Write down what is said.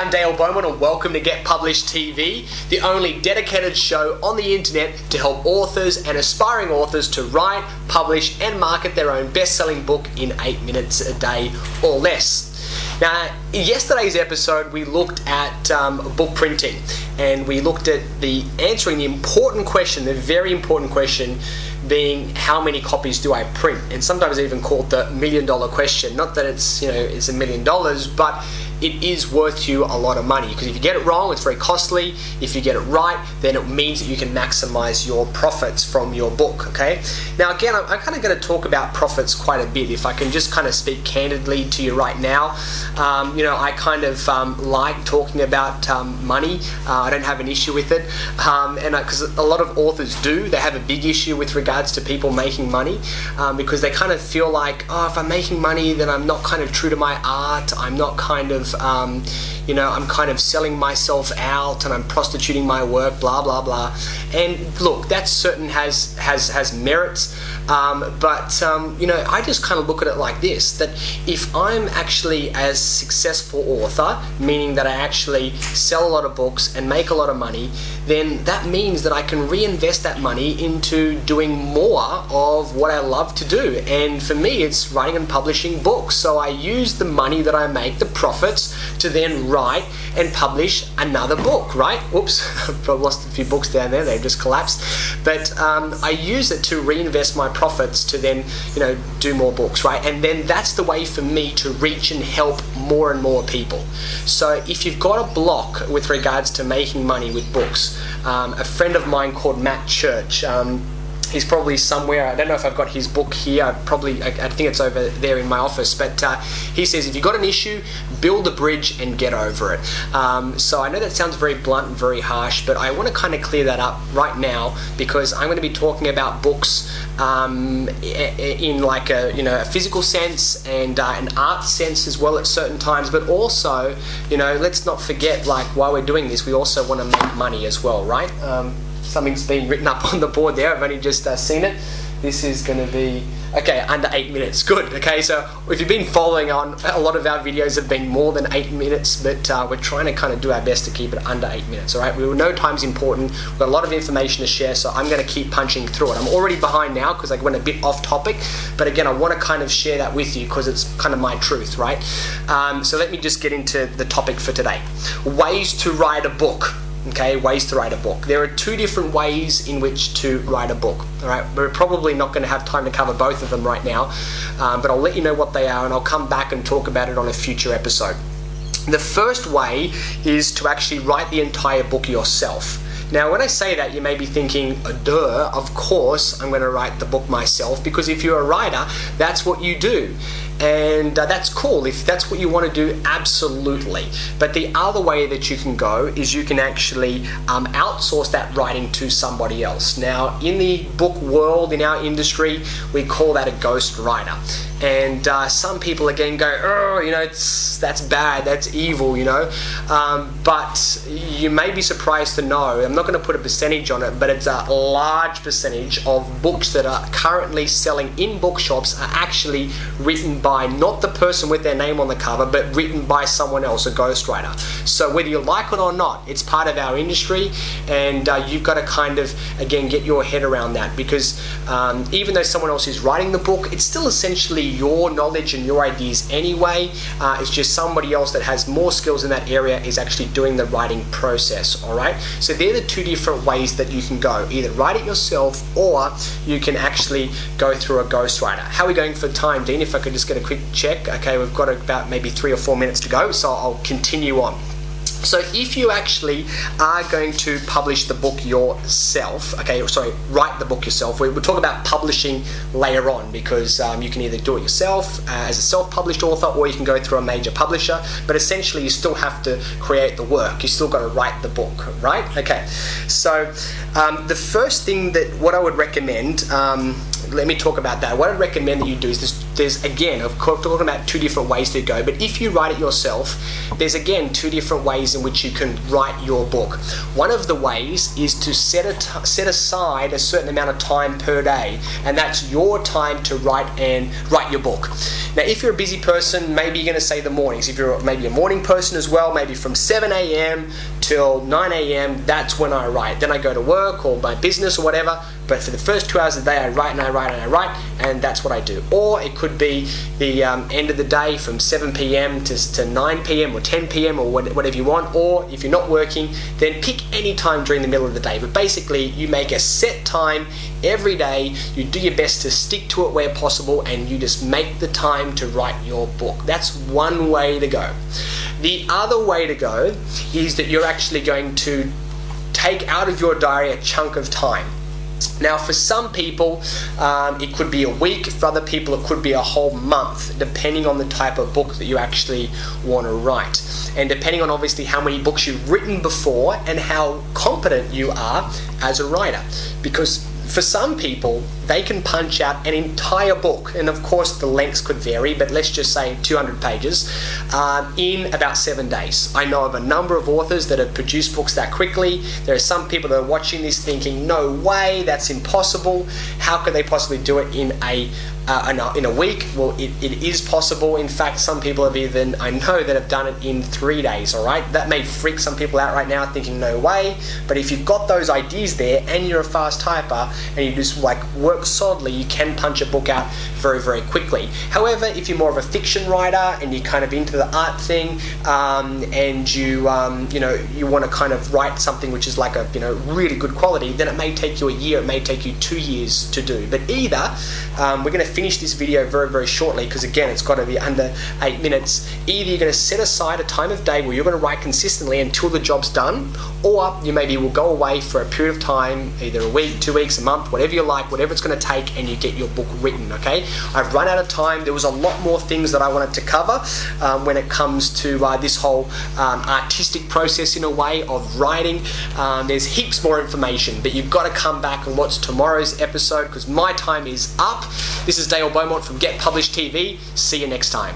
I'm Dale Bowman and welcome to Get Published TV, the only dedicated show on the internet to help authors and aspiring authors to write, publish and market their own best-selling book in 8 minutes a day or less. Now, in yesterday's episode we looked at book printing, and we looked at answering the important question, the very important question being, how many copies do I print? And sometimes even called the $1 million question. Not that it's it's $1 million, but it is worth you a lot of money, because if you get it wrong, it's very costly. If you get it right, then it means that you can maximize your profits from your book. Okay. Now again, I'm kind of going to talk about profits quite a bit. If I can just kind of speak candidly to you right now, I kind of like talking about money. I don't have an issue with it, and because a lot of authors do, they have a big issue with regards to people making money, because they kind of feel like, oh, if I'm making money, then I'm not kind of true to my art. I'm not kind of I'm kind of selling myself out and I'm prostituting my work, blah blah blah. And look, that certain has merits, but I just kind of look at it like this: that if I'm actually a successful author, meaning that I actually sell a lot of books and make a lot of money, then that means that I can reinvest that money into doing more of what I love to do. And for me, it's writing and publishing books. So I use the money that I make, the profits, to then write and publish another book, right? Oops, I've lost a few books down there, they've just collapsed. But I use it to reinvest my profits to then, do more books, right? And then that's the way for me to reach and help more and more people. So if you've got a block with regards to making money with books, a friend of mine called Matt Church, he's probably somewhere, I don't know if I've got his book here, I think it's over there in my office, but he says, if you've got an issue, build a bridge and get over it. So I know that sounds very blunt and very harsh, but I want to kind of clear that up right now, because I'm going to be talking about books in like a physical sense and an art sense as well at certain times, but also, let's not forget, like, while we're doing this, we also want to make money as well, right? Something's been written up on the board there. I've only just seen it. This is going to be, okay, under 8 minutes. Good. Okay, so if you've been following on, a lot of our videos have been more than 8 minutes, but we're trying to kind of do our best to keep it under 8 minutes, all right? We know time's important. We've got a lot of information to share, so I'm going to keep punching through it. I'm already behind now because I went a bit off topic, but again, I want to kind of share that with you because it's kind of my truth, right? So let me just get into the topic for today. Ways to write a book. Okay, ways to write a book. There are two different ways in which to write a book. All right, we're probably not going to have time to cover both of them right now, but I'll let you know what they are, and I'll come back and talk about it on a future episode. The first way is to actually write the entire book yourself. Now, when I say that, you may be thinking, duh, of course I'm going to write the book myself, because if you're a writer, that's what you do. And that's cool. If that's what you want to do, absolutely. But the other way that you can go is you can actually outsource that writing to somebody else. Now, in the book world, in our industry, we call that a ghost writer. And some people again go, oh, that's bad, that's evil, but you may be surprised to know, I'm not going to put a percentage on it, but it's a large percentage of books that are currently selling in bookshops are actually written by not the person with their name on the cover, but written by someone else, a ghostwriter. So whether you like it or not, it's part of our industry, and you've got to kind of, again, get your head around that, because even though someone else is writing the book, it's still essentially your knowledge and your ideas anyway. It's just somebody else that has more skills in that area is actually doing the writing process, all right? So they're the two different ways that you can go. Either write it yourself, or you can actually go through a ghostwriter. How are we going for time, Dean? If I could just get a quick check. Okay, we've got about maybe 3 or 4 minutes to go, so I'll continue on. So if you actually are going to publish the book yourself, write the book yourself, we'll talk about publishing later on, because you can either do it yourself as a self-published author, or you can go through a major publisher, but essentially you still have to create the work. You still got to write the book, right? Okay, so the first thing what I would recommend let me talk about that. What I'd recommend that you do is there's again, of course, talking about two different ways to go, but if you write it yourself, there's again two different ways in which you can write your book. One of the ways is to set aside a certain amount of time per day, and that's your time to write your book. Now, if you're a busy person, maybe you're going to say the mornings. If you're maybe a morning person as well, maybe from 7 a.m. till 9 a.m., that's when I write. Then I go to work or my business or whatever, but for the first 2 hours of the day, I write and I write and I write, and that's what I do. Or it could be the end of the day from 7 p.m. to 9 p.m. or 10 p.m. or whatever you want. Or if you're not working, then pick any time during the middle of the day. But basically, you make a set time every day, you do your best to stick to it where possible, and you just make the time to write your book. That's one way to go. The other way to go is that you're actually going to take out of your diary a chunk of time. Now, for some people, it could be a week. For other people, it could be a whole month, depending on the type of book that you actually want to write. And depending on obviously how many books you've written before and how competent you are as a writer. Because for some people, they can punch out an entire book, and of course the lengths could vary, but let's just say 200 pages in about 7 days. I know of a number of authors that have produced books that quickly. There are some people that are watching this thinking, no way, that's impossible. How could they possibly do it in a week? Well, it is possible. In fact, some people have even, I know, that have done it in 3 days, all right? That may freak some people out right now thinking, no way, but if you've got those ideas there and you're a fast typer and you just like work solidly, you can punch a book out very, very quickly. However, if you're more of a fiction writer and you're kind of into the art thing, and you want to kind of write something which is like a really good quality, then it may take you a year, it may take you 2 years to do. But either we're going to finish this video very, very shortly, because again, it's got to be under 8 minutes. Either you're going to set aside a time of day where you're going to write consistently until the job's done, or you maybe will go away for a period of time, either a week, 2 weeks, a month, whatever you like, whatever it's going to take, and you get your book written, okay? I've run out of time. There was a lot more things that I wanted to cover when it comes to this whole artistic process in a way of writing. There's heaps more information, but you've got to come back and watch tomorrow's episode, because my time is up. This is Dale Beaumont from Get Published TV. See you next time.